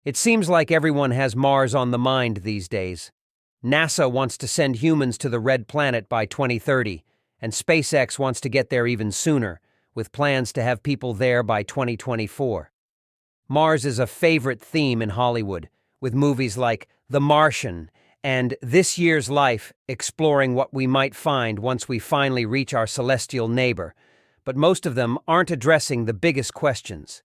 It seems like everyone has Mars on the mind these days. NASA wants to send humans to the Red Planet by 2030, and SpaceX wants to get there even sooner, with plans to have people there by 2024. Mars is a favorite theme in Hollywood, with movies like The Martian and This Year's Life exploring what we might find once we finally reach our celestial neighbor, but most of them aren't addressing the biggest questions.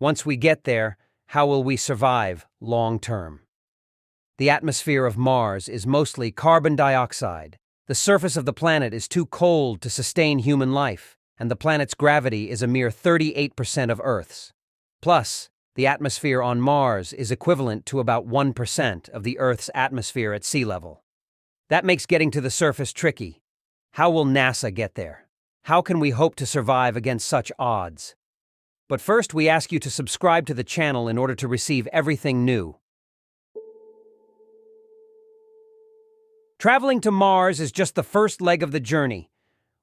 Once we get there, how will we survive long term? The atmosphere of Mars is mostly carbon dioxide. The surface of the planet is too cold to sustain human life, and the planet's gravity is a mere 38% of Earth's. Plus, the atmosphere on Mars is equivalent to about 1% of the Earth's atmosphere at sea level. That makes getting to the surface tricky. How will NASA get there? How can we hope to survive against such odds? But first, we ask you to subscribe to the channel in order to receive everything new. Traveling to Mars is just the first leg of the journey.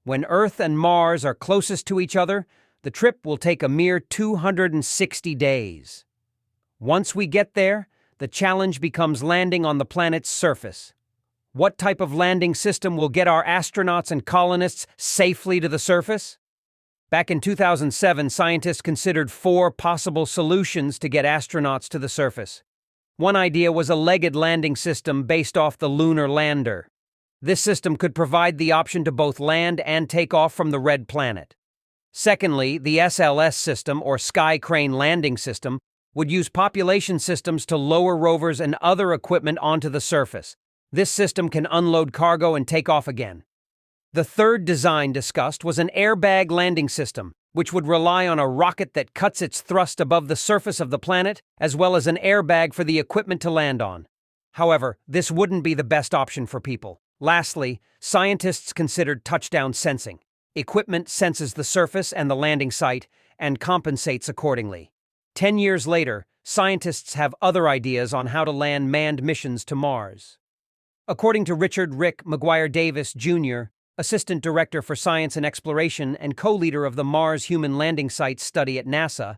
When Earth and Mars are closest to each other, the trip will take a mere 260 days. Once we get there, the challenge becomes landing on the planet's surface. What type of landing system will get our astronauts and colonists safely to the surface? Back in 2007, scientists considered 4 possible solutions to get astronauts to the surface. One idea was a legged landing system based off the lunar lander. This system could provide the option to both land and take off from the Red Planet. Secondly, the SLS system, or Sky Crane Landing System, would use population systems to lower rovers and other equipment onto the surface. This system can unload cargo and take off again. The third design discussed was an airbag landing system, which would rely on a rocket that cuts its thrust above the surface of the planet, as well as an airbag for the equipment to land on. However, this wouldn't be the best option for people. Lastly, scientists considered touchdown sensing. Equipment senses the surface and the landing site and compensates accordingly. 10 years later, scientists have other ideas on how to land manned missions to Mars. According to Richard "Rick" McGuire Davis, Jr., Assistant Director for Science and Exploration and co-leader of the Mars Human Landing Site study at NASA,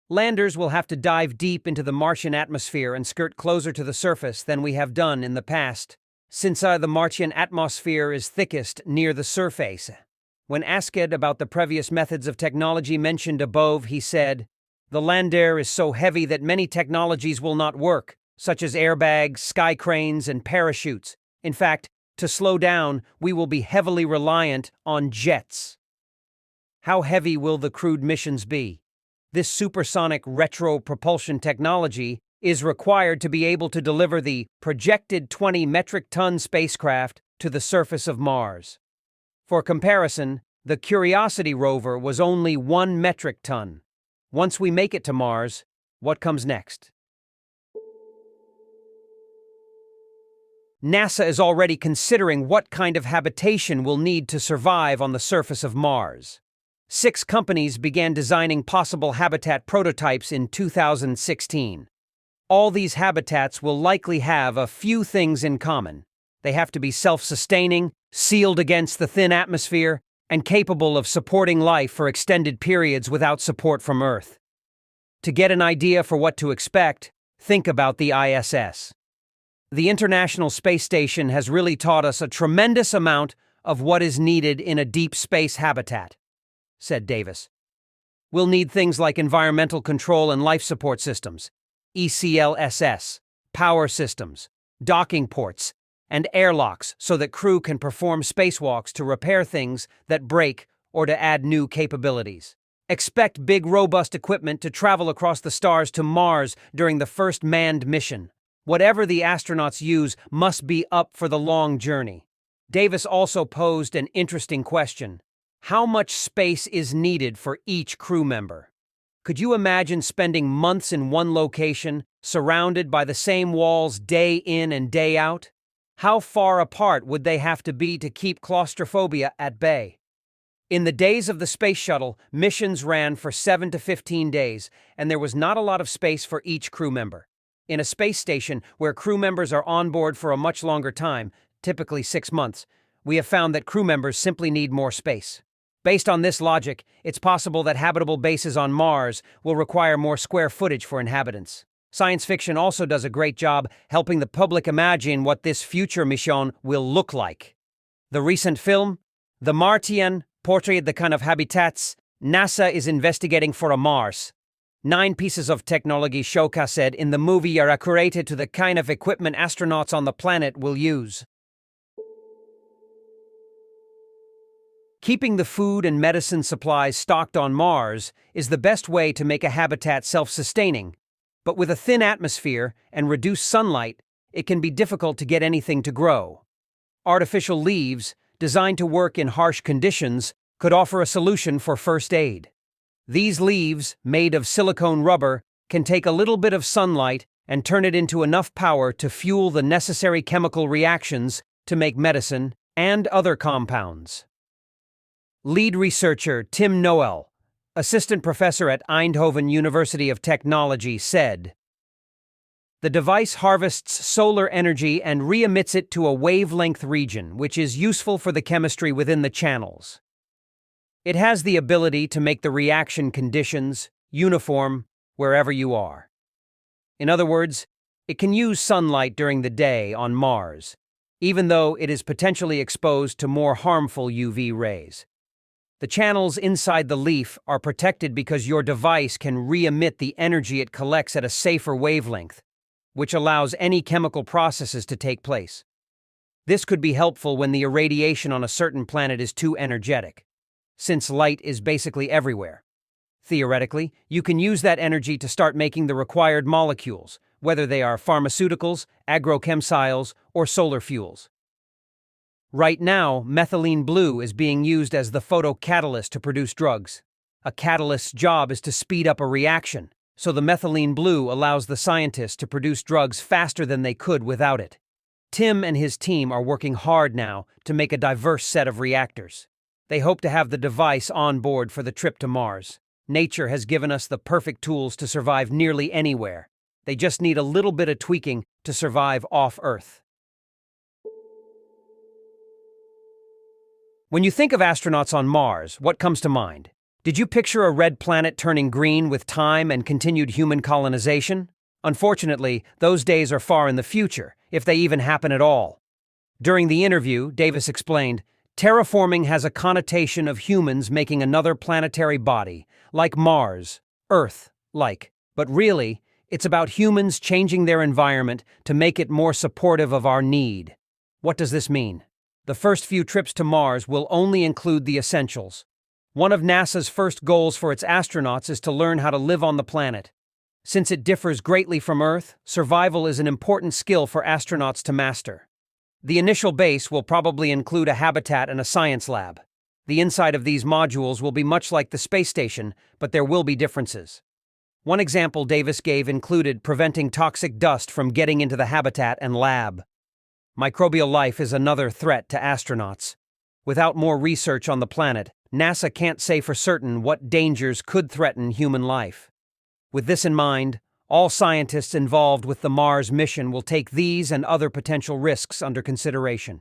landers will have to dive deep into the Martian atmosphere and skirt closer to the surface than we have done in the past, since the Martian atmosphere is thickest near the surface. When asked about the previous methods of technology mentioned above, he said, "The lander is so heavy that many technologies will not work, such as airbags, sky cranes, and parachutes. In fact, to slow down, we will be heavily reliant on jets." How heavy will the crewed missions be? This supersonic retro-propulsion technology is required to be able to deliver the projected 20 metric ton spacecraft to the surface of Mars. For comparison, the Curiosity rover was only 1 metric ton. Once we make it to Mars, what comes next? NASA is already considering what kind of habitation we'll need to survive on the surface of Mars. 6 companies began designing possible habitat prototypes in 2016. All these habitats will likely have a few things in common. They have to be self-sustaining, sealed against the thin atmosphere, and capable of supporting life for extended periods without support from Earth. To get an idea for what to expect, think about the ISS. The International Space Station has really taught us a tremendous amount of what is needed in a deep space habitat, said Davis. We'll need things like environmental control and life support systems, ECLSS, power systems, docking ports, and airlocks so that crew can perform spacewalks to repair things that break or to add new capabilities. Expect big, robust equipment to travel across the stars to Mars during the first manned mission. Whatever the astronauts use must be up for the long journey. Davis also posed an interesting question. How much space is needed for each crew member? Could you imagine spending months in one location, surrounded by the same walls day in and day out? How far apart would they have to be to keep claustrophobia at bay? In the days of the space shuttle, missions ran for 7 to 15 days, and there was not a lot of space for each crew member. In a space station where crew members are on board for a much longer time, typically 6 months, we have found that crew members simply need more space. Based on this logic, it's possible that habitable bases on Mars will require more square footage for inhabitants. Science fiction also does a great job helping the public imagine what this future mission will look like. The recent film, The Martian, portrayed the kind of habitats NASA is investigating for a Mars. 9 pieces of technology showcased in the movie are accurate to the kind of equipment astronauts on the planet will use. Keeping the food and medicine supplies stocked on Mars is the best way to make a habitat self-sustaining, but with a thin atmosphere and reduced sunlight, it can be difficult to get anything to grow. Artificial leaves, designed to work in harsh conditions, could offer a solution for first aid. These leaves, made of silicone rubber, can take a little bit of sunlight and turn it into enough power to fuel the necessary chemical reactions to make medicine and other compounds. Lead researcher Tim Noel, assistant professor at Eindhoven University of Technology, said, "The device harvests solar energy and re-emits it to a wavelength region, which is useful for the chemistry within the channels. It has the ability to make the reaction conditions uniform wherever you are. In other words, it can use sunlight during the day on Mars, even though it is potentially exposed to more harmful UV rays. The channels inside the leaf are protected because your device can re-emit the energy it collects at a safer wavelength, which allows any chemical processes to take place. This could be helpful when the irradiation on a certain planet is too energetic, since light is basically everywhere. Theoretically, you can use that energy to start making the required molecules, whether they are pharmaceuticals, agrochemicals, or solar fuels. Right now, methylene blue is being used as the photocatalyst to produce drugs. A catalyst's job is to speed up a reaction, so the methylene blue allows the scientists to produce drugs faster than they could without it. Tim and his team are working hard now to make a diverse set of reactors. They hope to have the device on board for the trip to Mars. Nature has given us the perfect tools to survive nearly anywhere. They just need a little bit of tweaking to survive off Earth." When you think of astronauts on Mars, what comes to mind? Did you picture a red planet turning green with time and continued human colonization? Unfortunately, those days are far in the future, if they even happen at all. During the interview, Davis explained, "Terraforming has a connotation of humans making another planetary body, like Mars, Earth-like. But really, it's about humans changing their environment to make it more supportive of our need." What does this mean? The first few trips to Mars will only include the essentials. One of NASA's first goals for its astronauts is to learn how to live on the planet. Since it differs greatly from Earth, survival is an important skill for astronauts to master. The initial base will probably include a habitat and a science lab. The inside of these modules will be much like the space station, but there will be differences. One example Davis gave included preventing toxic dust from getting into the habitat and lab. Microbial life is another threat to astronauts. Without more research on the planet, NASA can't say for certain what dangers could threaten human life. With this in mind, all scientists involved with the Mars mission will take these and other potential risks under consideration.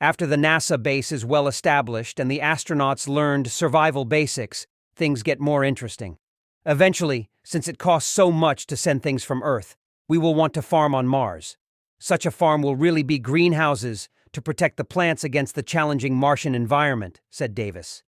After the NASA base is well established and the astronauts learned survival basics, things get more interesting. Eventually, since it costs so much to send things from Earth, we will want to farm on Mars. Such a farm will really be greenhouses to protect the plants against the challenging Martian environment, said Davis.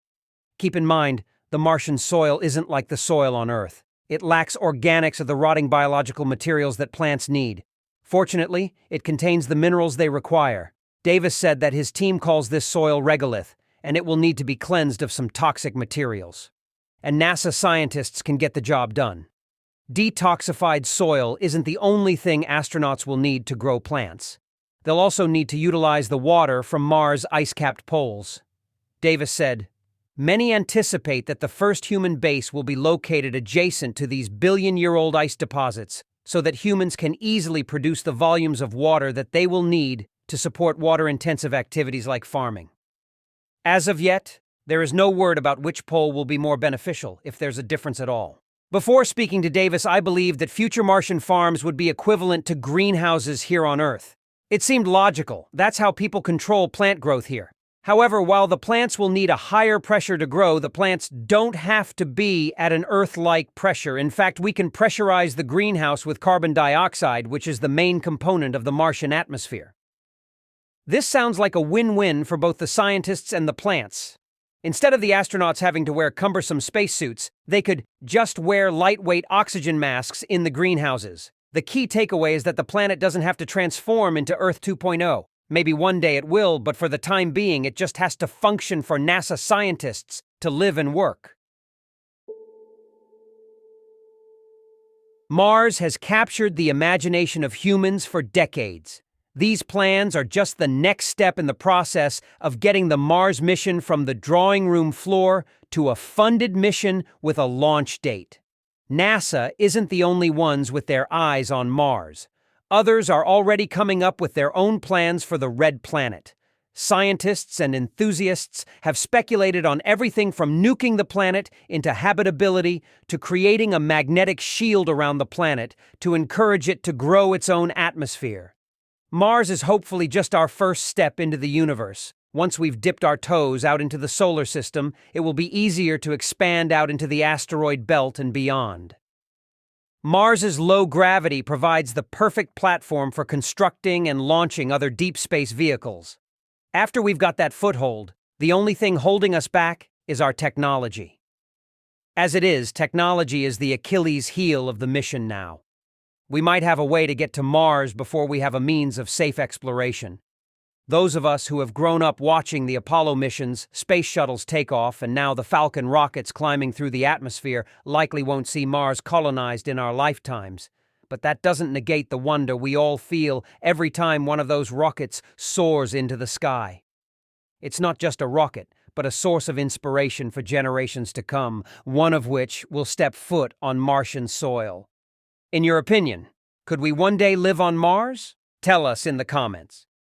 Keep in mind, the Martian soil isn't like the soil on Earth. It lacks organics or the rotting biological materials that plants need. Fortunately, it contains the minerals they require. Davis said that his team calls this soil regolith, and it will need to be cleansed of some toxic materials. And NASA scientists can get the job done. Detoxified soil isn't the only thing astronauts will need to grow plants. They'll also need to utilize the water from Mars' ice-capped poles. Davis said, "Many anticipate that the first human base will be located adjacent to these billion-year-old ice deposits, so that humans can easily produce the volumes of water that they will need to support water-intensive activities like farming." As of yet, there is no word about which pole will be more beneficial, if there's a difference at all. Before speaking to Davis, I believed that future Martian farms would be equivalent to greenhouses here on Earth. It seemed logical. That's how people control plant growth here. However, while the plants will need a higher pressure to grow, the plants don't have to be at an Earth-like pressure. In fact, we can pressurize the greenhouse with carbon dioxide, which is the main component of the Martian atmosphere. This sounds like a win-win for both the scientists and the plants. Instead of the astronauts having to wear cumbersome spacesuits, they could just wear lightweight oxygen masks in the greenhouses. The key takeaway is that the planet doesn't have to transform into Earth 2.0. Maybe one day it will, but for the time being, it just has to function for NASA scientists to live and work. Mars has captured the imagination of humans for decades. These plans are just the next step in the process of getting the Mars mission from the drawing room floor to a funded mission with a launch date. NASA isn't the only ones with their eyes on Mars. Others are already coming up with their own plans for the Red Planet. Scientists and enthusiasts have speculated on everything from nuking the planet into habitability to creating a magnetic shield around the planet to encourage it to grow its own atmosphere. Mars is hopefully just our first step into the universe. Once we've dipped our toes out into the solar system, it will be easier to expand out into the asteroid belt and beyond. Mars's low gravity provides the perfect platform for constructing and launching other deep space vehicles. After we've got that foothold, the only thing holding us back is our technology. As it is, technology is the Achilles heel of the mission now. We might have a way to get to Mars before we have a means of safe exploration. Those of us who have grown up watching the Apollo missions, space shuttles take off, and now the Falcon rockets climbing through the atmosphere likely won't see Mars colonized in our lifetimes. But that doesn't negate the wonder we all feel every time one of those rockets soars into the sky. It's not just a rocket, but a source of inspiration for generations to come, one of which will step foot on Martian soil. In your opinion, could we one day live on Mars? Tell us in the comments.